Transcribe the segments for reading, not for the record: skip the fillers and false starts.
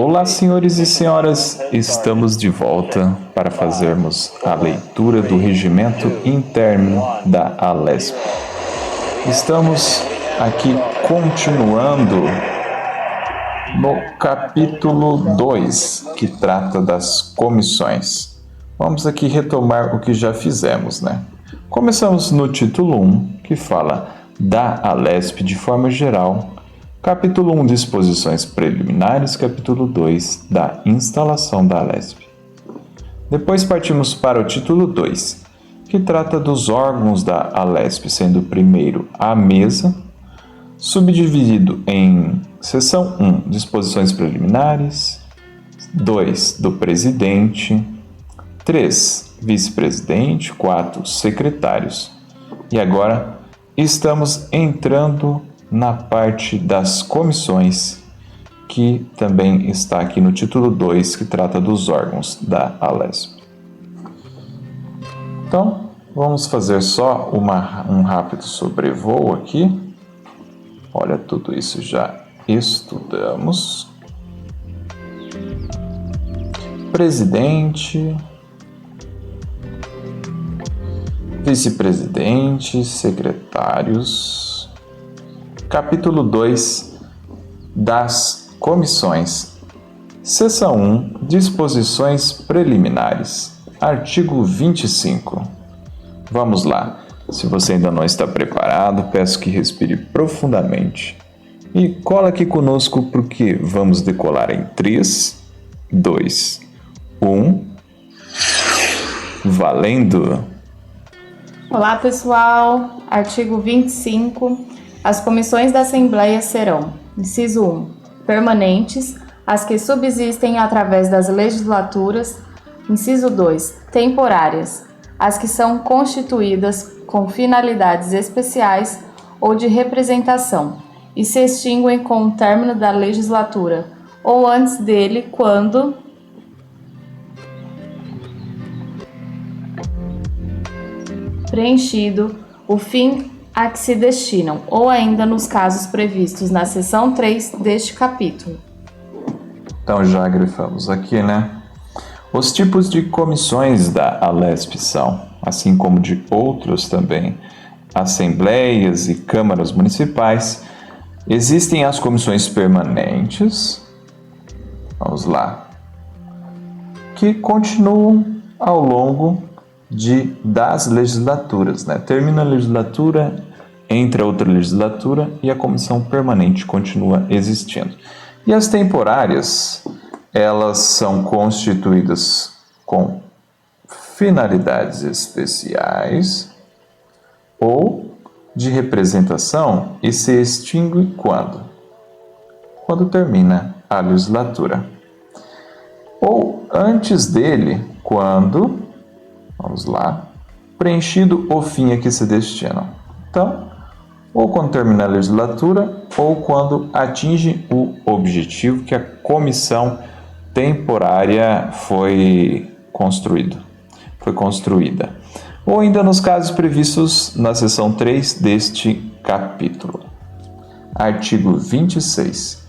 Olá, senhores e senhoras, estamos de volta para fazermos a leitura do regimento interno da Alesp. Estamos aqui continuando no capítulo 2, que trata das comissões. Vamos aqui retomar o que já fizemos, né? Começamos no título 1, que fala da Alesp de forma geral. Capítulo 1, disposições preliminares. Capítulo 2, da instalação da Alesp. Depois partimos para o título 2, que trata dos órgãos da Alesp, sendo o primeiro a mesa, subdividido em seção 1, disposições preliminares, 2, do presidente, 3, vice-presidente, 4, secretários. E agora estamos entrando na parte das comissões, que também está aqui no título 2, que trata dos órgãos da Alesp. Então, vamos fazer só um rápido sobrevoo aqui. Olha, tudo isso já estudamos. Presidente, vice-presidente, secretários. Capítulo 2, das comissões. Seção 1, disposições preliminares. Artigo 25. Vamos lá. Se você ainda não está preparado, peço que respire profundamente. E cola aqui conosco porque vamos decolar em 3, 2, 1. Valendo! Olá, pessoal. Artigo 25. As comissões da Assembleia serão: inciso 1, permanentes, as que subsistem através das legislaturas; inciso 2, temporárias, as que são constituídas com finalidades especiais ou de representação e se extinguem com o término da legislatura ou antes dele, quando preenchido o fim a que se destinam, ou ainda nos casos previstos na seção 3 deste capítulo. Então já grifamos aqui, né? Os tipos de comissões da Alesp são, assim como de outros também, assembleias e câmaras municipais. Existem as comissões permanentes, vamos lá, que continuam ao longo das legislaturas, né? Termina a legislatura, entra outra legislatura e a comissão permanente continua existindo. E as temporárias, elas são constituídas com finalidades especiais ou de representação e se extingue quando? Quando termina a legislatura. Ou antes dele, quando, vamos lá, preenchido o fim a que se destinam. Então, ou quando termina a legislatura, ou quando atinge o objetivo que a comissão temporária foi construída. Ou ainda nos casos previstos na seção 3 deste capítulo. Artigo 26.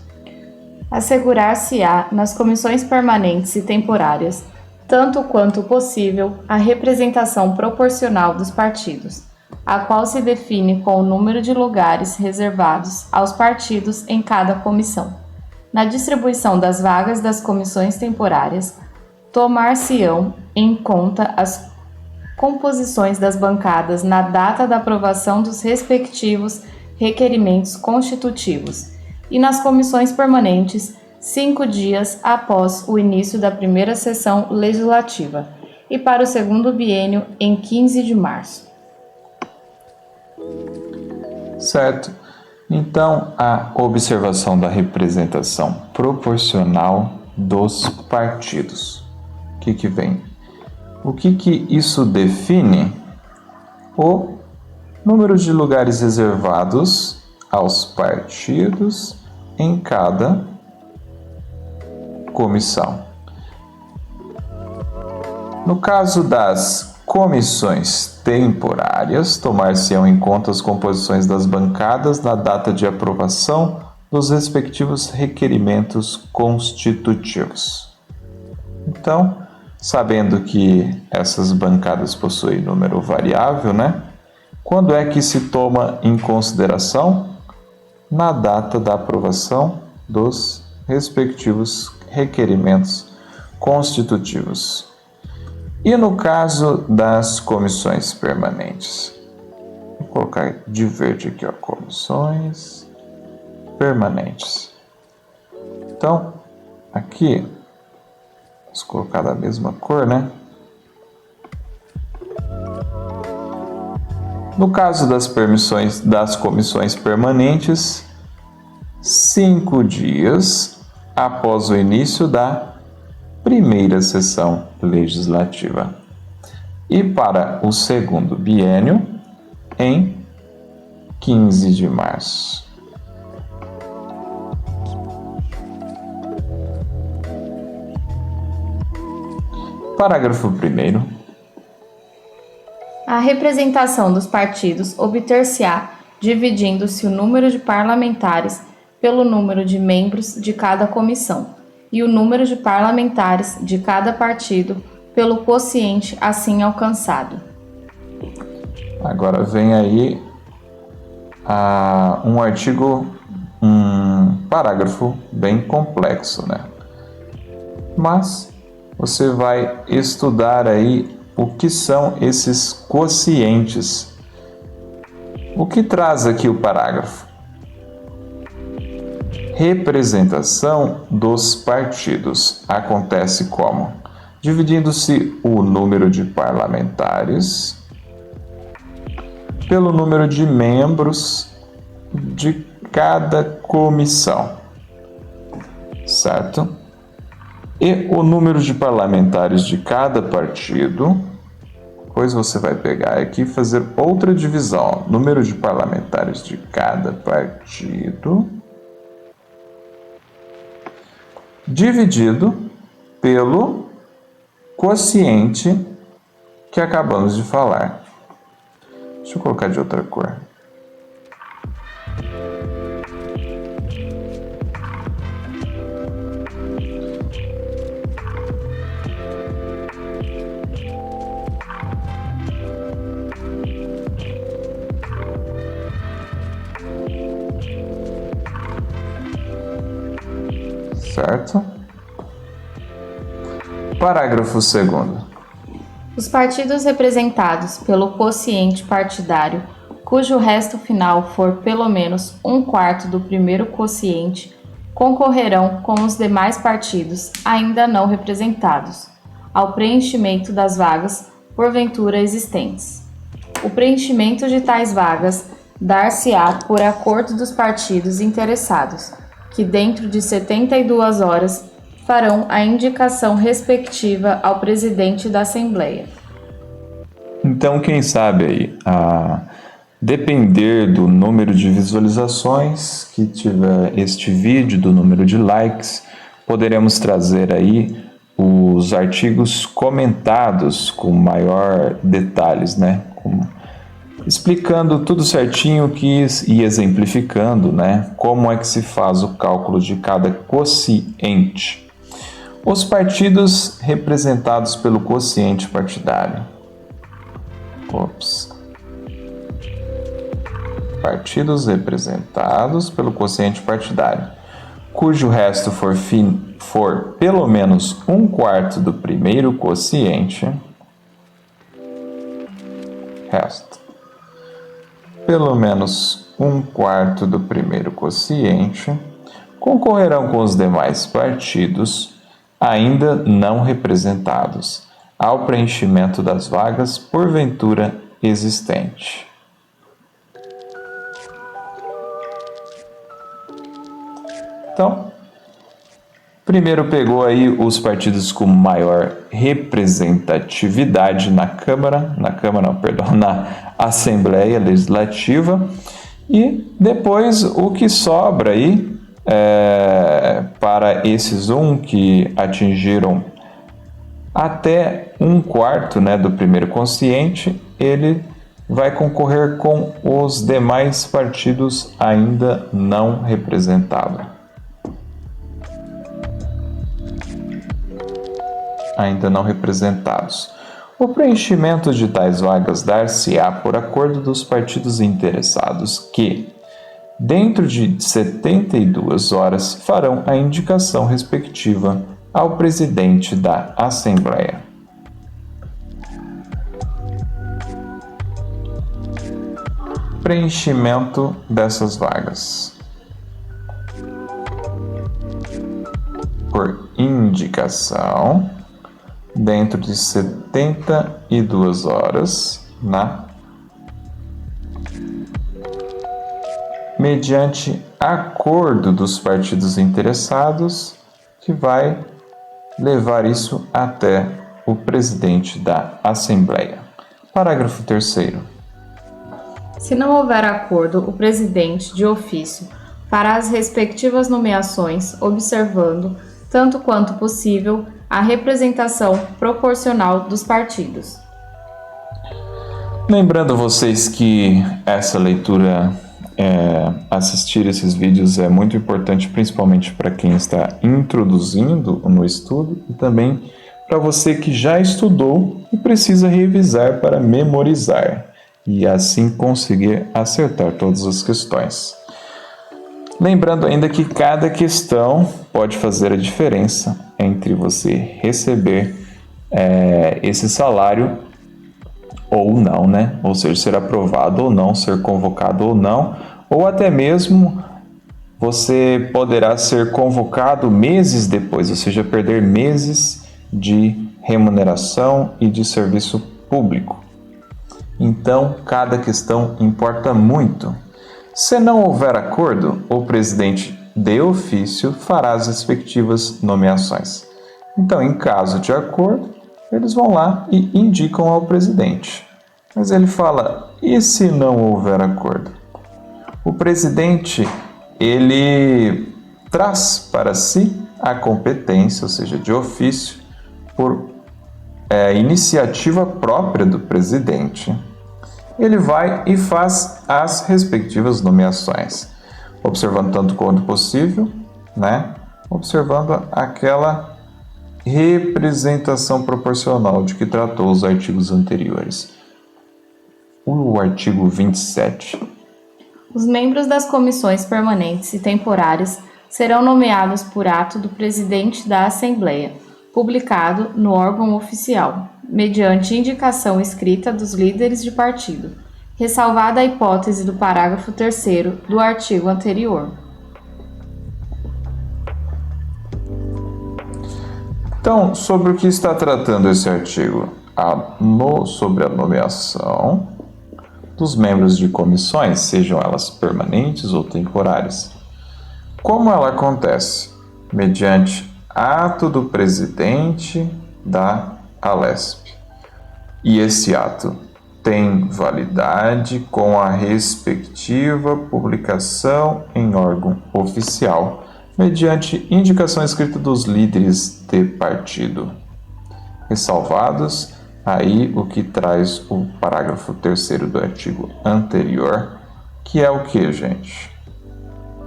Assegurar-se-á nas comissões permanentes e temporárias, tanto quanto possível, a representação proporcional dos partidos, a qual se define com o número de lugares reservados aos partidos em cada comissão. Na distribuição das vagas das comissões temporárias, tomar-se-ão em conta as composições das bancadas na data da aprovação dos respectivos requerimentos constitutivos, e nas comissões permanentes, 5 dias após o início da primeira sessão legislativa, e para o segundo biênio em 15 de março. Certo. Então, a observação da representação proporcional dos partidos. O que vem? O que isso define? O número de lugares reservados aos partidos em cada comissão. No caso das comissões temporárias, tomar-se-ão em conta as composições das bancadas na data de aprovação dos respectivos requerimentos constitutivos. Então, sabendo que essas bancadas possuem número variável, né? Quando é que se toma em consideração? Na data da aprovação dos respectivos requerimentos constitutivos. E no caso das comissões permanentes? Vou colocar de verde aqui, ó, comissões permanentes. Então, aqui, vamos colocar da mesma cor, né? No caso das comissões permanentes, 5 dias após o início da primeira sessão legislativa. E para o segundo biênio, em 15 de março. Parágrafo 1º. A representação dos partidos obter-se-á dividindo-se o número de parlamentares pelo número de membros de cada comissão e o número de parlamentares de cada partido pelo quociente assim alcançado. Agora vem aí um parágrafo bem complexo, né? Mas você vai estudar aí o que são esses quocientes. O que traz aqui o parágrafo? Representação dos partidos acontece como? Dividindo-se o número de parlamentares pelo número de membros de cada comissão, certo? E o número de parlamentares de cada partido, depois você vai pegar aqui e fazer outra divisão. Número de parlamentares de cada partido dividido pelo quociente que acabamos de falar. Deixa eu colocar de outra cor. Certo? Parágrafo 2º. Os partidos representados pelo quociente partidário, cujo resto final for pelo menos 1/4 do primeiro quociente, concorrerão com os demais partidos ainda não representados, ao preenchimento das vagas porventura existentes. O preenchimento de tais vagas dar-se-á por acordo dos partidos interessados, que dentro de 72 horas farão a indicação respectiva ao presidente da Assembleia. Então, quem sabe aí, depender do número de visualizações que tiver este vídeo, do número de likes, poderemos trazer aí os artigos comentados com maior detalhes, né? Explicando tudo certinho e exemplificando, né? Como é que se faz o cálculo de cada quociente. Os partidos representados pelo quociente partidário. Partidos representados pelo quociente partidário, cujo resto for pelo menos 1/4 do primeiro quociente. Resto. Pelo menos 1/4 do primeiro quociente, concorrerão com os demais partidos ainda não representados ao preenchimento das vagas porventura existente. Então, primeiro pegou aí os partidos com maior representatividade na Assembleia Legislativa, e depois o que sobra aí para esses que atingiram até 1/4, né, do primeiro quociente, ele vai concorrer com os demais partidos ainda não representados. O preenchimento de tais vagas dar-se-á por acordo dos partidos interessados que, dentro de 72 horas, farão a indicação respectiva ao presidente da Assembleia. Preenchimento dessas vagas por indicação dentro de 72 horas, mediante acordo dos partidos interessados, que vai levar isso até o presidente da Assembleia. Parágrafo 3º. Se não houver acordo, o presidente, de ofício, fará as respectivas nomeações, observando, tanto quanto possível, a representação proporcional dos partidos. Lembrando vocês que essa leitura, assistir esses vídeos é muito importante, principalmente para quem está introduzindo no estudo e também para você que já estudou e precisa revisar para memorizar e assim conseguir acertar todas as questões. Lembrando ainda que cada questão pode fazer a diferença entre você receber esse salário ou não, né? Ou seja, ser aprovado ou não, ser convocado ou não, ou até mesmo você poderá ser convocado meses depois, ou seja, perder meses de remuneração e de serviço público. Então, cada questão importa muito. Se não houver acordo, o presidente de ofício fará as respectivas nomeações. Então, em caso de acordo, eles vão lá e indicam ao presidente. Mas ele fala, e se não houver acordo? O presidente, ele traz para si a competência, ou seja, de ofício, por iniciativa própria do presidente. Ele vai e faz as respectivas nomeações, observando tanto quanto possível, observando aquela representação proporcional de que tratou os artigos anteriores. O artigo 27. Os membros das comissões permanentes e temporárias serão nomeados por ato do presidente da Assembleia, publicado no órgão oficial, mediante indicação escrita dos líderes de partido, ressalvada a hipótese do parágrafo 3º do artigo anterior. Então, sobre o que está tratando esse artigo? Sobre a nomeação dos membros de comissões, sejam elas permanentes ou temporárias. Como ela acontece? Mediante ato do presidente da Alesp. E esse ato tem validade com a respectiva publicação em órgão oficial, mediante indicação escrita dos líderes de partido. Ressalvados aí o que traz o parágrafo 3º do artigo anterior, que é o que, gente?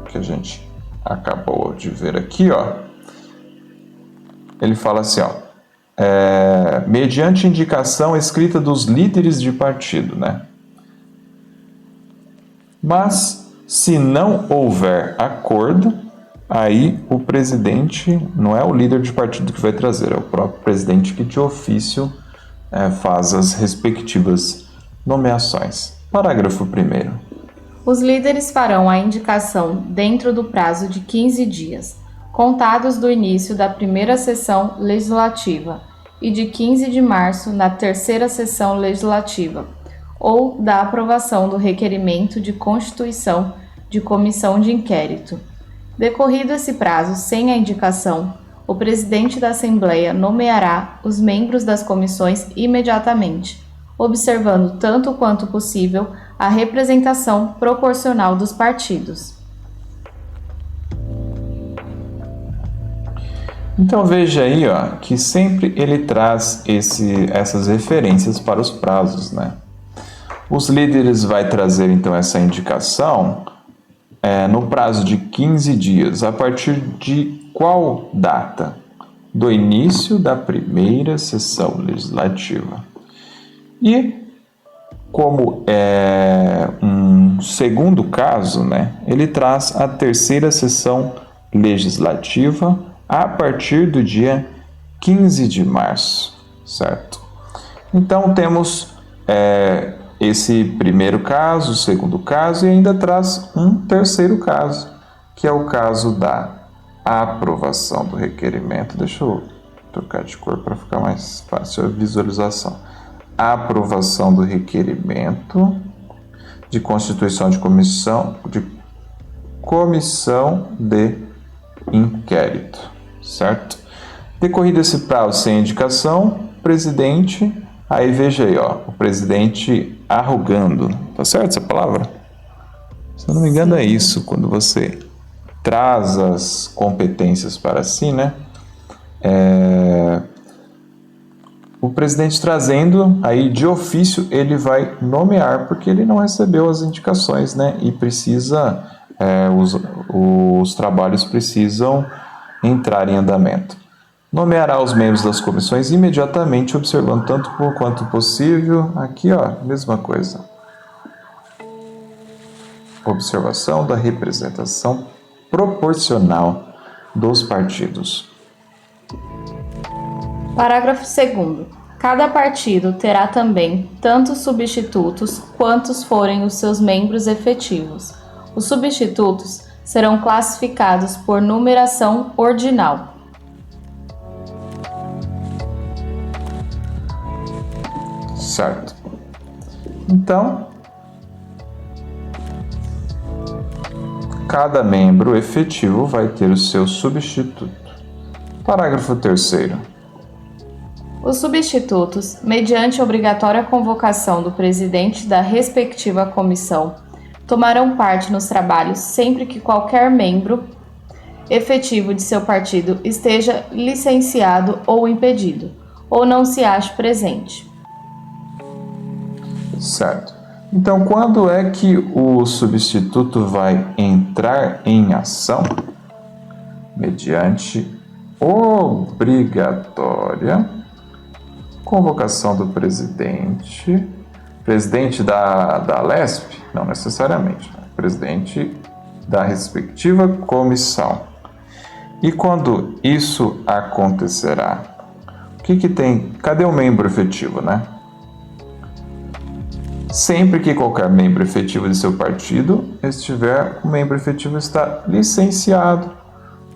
Que a gente acabou de ver aqui, Ele fala assim, mediante indicação escrita dos líderes de partido, Mas, se não houver acordo, aí o presidente não é o líder de partido que vai trazer, é o próprio presidente que de ofício faz as respectivas nomeações. Parágrafo 1º. Os líderes farão a indicação dentro do prazo de 15 dias, contados do início da primeira sessão legislativa e de 15 de março na terceira sessão legislativa, ou da aprovação do requerimento de constituição de comissão de inquérito. Decorrido esse prazo sem a indicação, o presidente da Assembleia nomeará os membros das comissões imediatamente, observando tanto quanto possível a representação proporcional dos partidos. Então veja aí, que sempre ele traz essas referências para os prazos, Os líderes vai trazer então essa indicação no prazo de 15 dias, a partir de qual data? Do início da primeira sessão legislativa. E como é um segundo caso, né, ele traz a terceira sessão legislativa a partir do dia 15 de março, certo? Então temos esse primeiro caso, o segundo caso e ainda traz um terceiro caso, que é o caso da aprovação do requerimento. Deixa eu trocar de cor para ficar mais fácil a visualização. A aprovação do requerimento de constituição de comissão de inquérito, certo? Decorrido esse prazo sem indicação, presidente, aí veja aí, ó, o presidente arrogando, tá certo essa palavra? Se eu não me engano é isso, quando você traz as competências para si, né? O presidente trazendo, aí de ofício ele vai nomear, porque ele não recebeu as indicações, né? E precisa, os trabalhos precisam entrar em andamento. Nomeará os membros das comissões imediatamente, observando tanto quanto possível. Aqui, ó, mesma coisa. Observação da representação proporcional dos partidos. Parágrafo 2º. Cada partido terá também tantos substitutos quantos forem os seus membros efetivos. Os substitutos serão classificados por numeração ordinal. Certo. Então, cada membro efetivo vai ter o seu substituto. Parágrafo 3º. Os substitutos, mediante obrigatória convocação do presidente da respectiva comissão, tomarão parte nos trabalhos sempre que qualquer membro efetivo de seu partido esteja licenciado ou impedido, ou não se ache presente. Certo. Então, quando é que o substituto vai entrar em ação? Mediante obrigatória convocação do presidente da LESP, não necessariamente, né? Presidente da respectiva comissão. E quando isso acontecerá? O que tem? Cadê o membro efetivo, né? Sempre que qualquer membro efetivo de seu partido estiver, o membro efetivo está licenciado,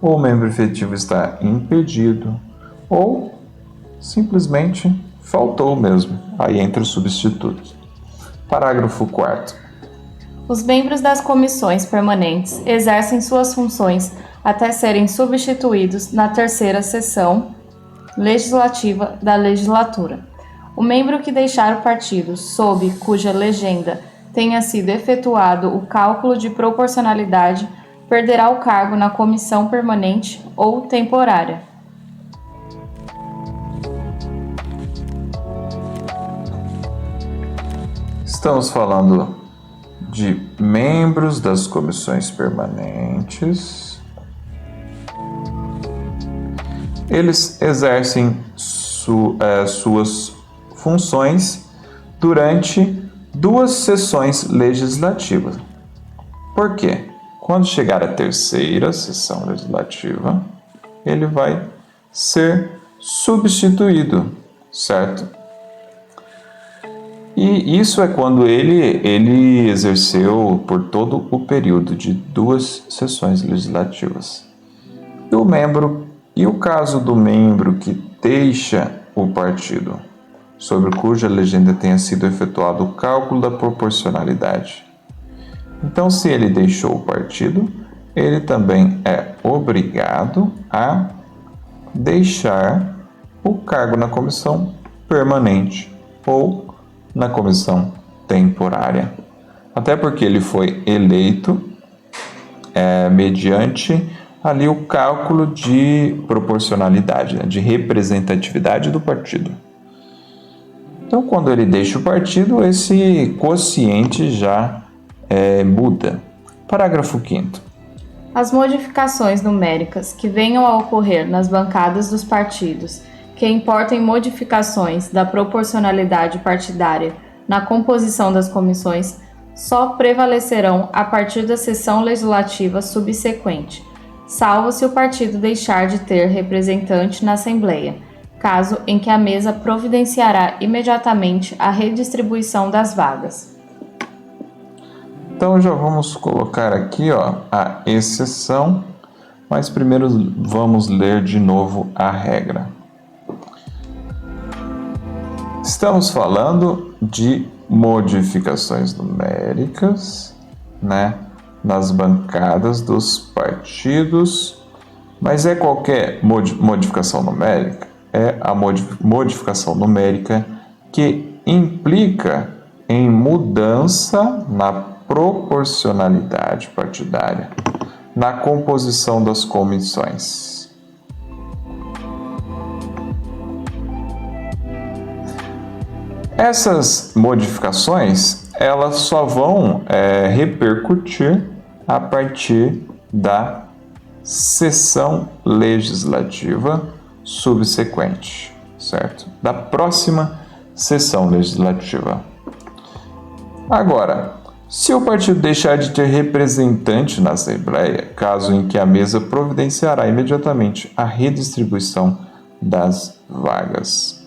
ou o membro efetivo está impedido, ou simplesmente faltou mesmo. Aí entra o substituto. Parágrafo 4º. Os membros das comissões permanentes exercem suas funções até serem substituídos na terceira sessão legislativa da legislatura. O membro que deixar o partido sob cuja legenda tenha sido efetuado o cálculo de proporcionalidade perderá o cargo na comissão permanente ou temporária. Estamos falando de membros das comissões permanentes. Eles exercem suas funções durante 2 sessões legislativas. Por quê? Quando chegar a terceira sessão legislativa, ele vai ser substituído, certo? E isso é quando ele exerceu por todo o período de 2 sessões legislativas. E o caso do membro que deixa o partido, sobre cuja legenda tenha sido efetuado o cálculo da proporcionalidade. Então, se ele deixou o partido, ele também é obrigado a deixar o cargo na comissão permanente ou na comissão temporária. Até porque ele foi eleito mediante ali o cálculo de proporcionalidade, né, de representatividade do partido. Então, quando ele deixa o partido, esse quociente já muda. Parágrafo 5º. As modificações numéricas que venham a ocorrer nas bancadas dos partidos, que importem modificações da proporcionalidade partidária na composição das comissões, só prevalecerão a partir da sessão legislativa subsequente, salvo se o partido deixar de ter representante na Assembleia, caso em que a mesa providenciará imediatamente a redistribuição das vagas. Então já vamos colocar aqui a exceção, mas primeiro vamos ler de novo a regra. Estamos falando de modificações numéricas, nas bancadas dos partidos, mas é qualquer modificação numérica? É a modificação numérica que implica em mudança na proporcionalidade partidária, na composição das comissões. Essas modificações, elas só vão repercutir a partir da sessão legislativa subsequente, certo? Da próxima sessão legislativa. Agora, se o partido deixar de ter representante na Assembleia, caso em que a mesa providenciará imediatamente a redistribuição das vagas.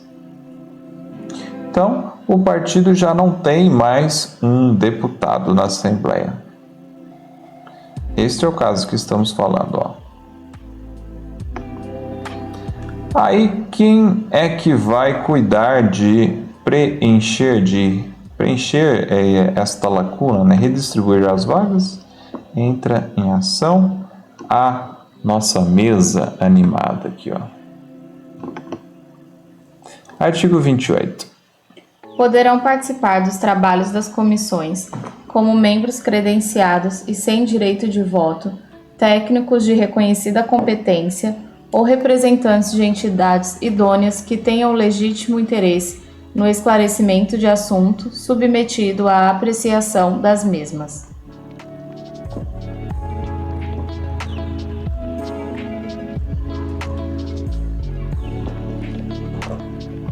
Então, o partido já não tem mais um deputado na Assembleia. Este é o caso que estamos falando, Aí, quem é que vai cuidar de preencher esta lacuna, redistribuir as vagas? Entra em ação a nossa mesa animada aqui, Artigo 28. Poderão participar dos trabalhos das comissões, como membros credenciados e sem direito de voto, técnicos de reconhecida competência ou representantes de entidades idôneas que tenham legítimo interesse no esclarecimento de assunto submetido à apreciação das mesmas.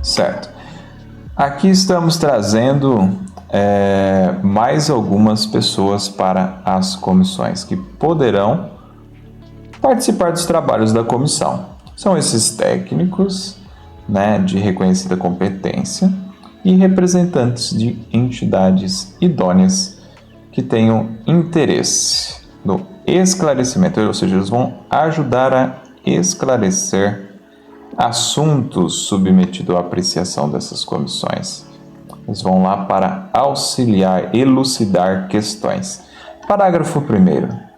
Certo. Aqui estamos trazendo mais algumas pessoas para as comissões que poderão participar dos trabalhos da comissão. São esses técnicos, de reconhecida competência e representantes de entidades idôneas que tenham interesse no esclarecimento, ou seja, eles vão ajudar a esclarecer assuntos submetidos à apreciação dessas comissões. Eles vão lá para auxiliar, elucidar questões. Parágrafo 1º.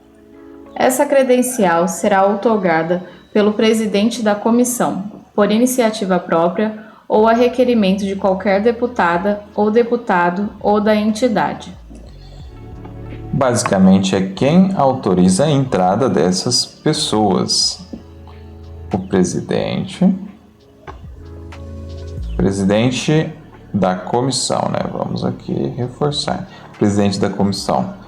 Essa credencial será outorgada pelo presidente da comissão, por iniciativa própria ou a requerimento de qualquer deputada ou deputado ou da entidade. Basicamente é quem autoriza a entrada dessas pessoas. O presidente da comissão, Vamos aqui reforçar. Presidente da comissão,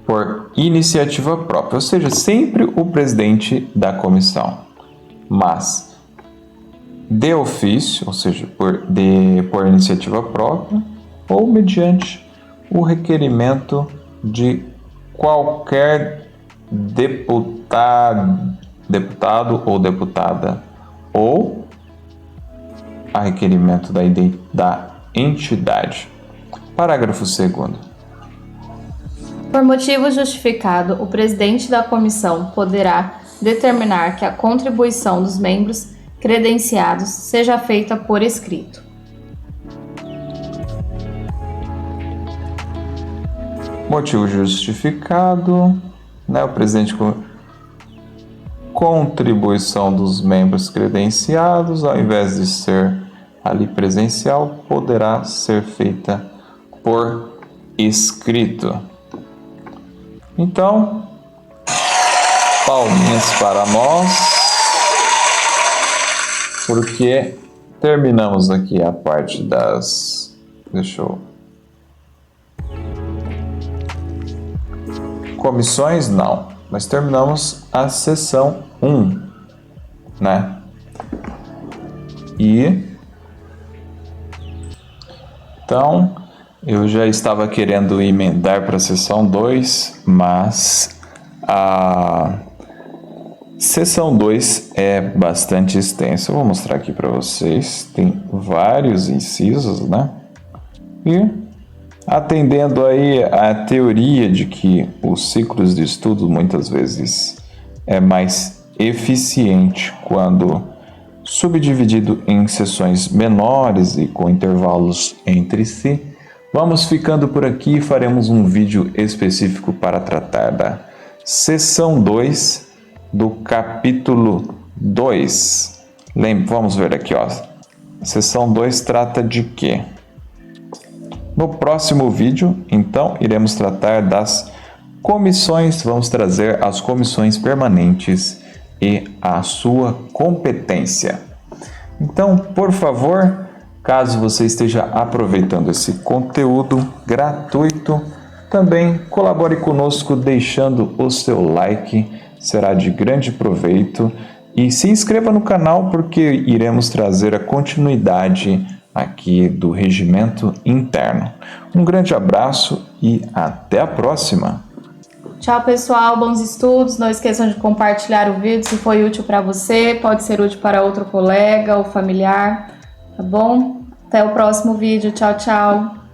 por iniciativa própria, ou seja, sempre o presidente da comissão, mas de ofício, ou seja, por iniciativa própria, ou mediante o requerimento de qualquer deputado ou deputada, ou a requerimento da entidade. Parágrafo 2º. Por motivo justificado, o presidente da comissão poderá determinar que a contribuição dos membros credenciados seja feita por escrito. Motivo justificado, o presidente contribuição dos membros credenciados, ao invés de ser ali presencial, poderá ser feita por escrito. Então, palminhas para nós, porque terminamos aqui a parte das Deixa eu... Comissões, não. Mas terminamos a sessão 1, né? Então, eu já estava querendo emendar para a sessão 2, mas a sessão 2 é bastante extensa. Eu vou mostrar aqui para vocês. Tem vários incisos, né? E atendendo aí à teoria de que os ciclos de estudo muitas vezes é mais eficiente quando subdividido em sessões menores e com intervalos entre si, vamos ficando por aqui e faremos um vídeo específico para tratar da sessão 2 do capítulo 2. Vamos ver aqui, ó. A sessão 2 trata de quê? No próximo vídeo, então, iremos tratar das comissões, vamos trazer as comissões permanentes e a sua competência. Então, por favor, caso você esteja aproveitando esse conteúdo gratuito, também colabore conosco deixando o seu like, será de grande proveito, e se inscreva no canal porque iremos trazer a continuidade aqui do regimento interno. Um grande abraço e até a próxima! Tchau, pessoal, bons estudos. Não esqueçam de compartilhar o vídeo se foi útil para você, pode ser útil para outro colega ou familiar, tá bom? Até o próximo vídeo. Tchau, tchau.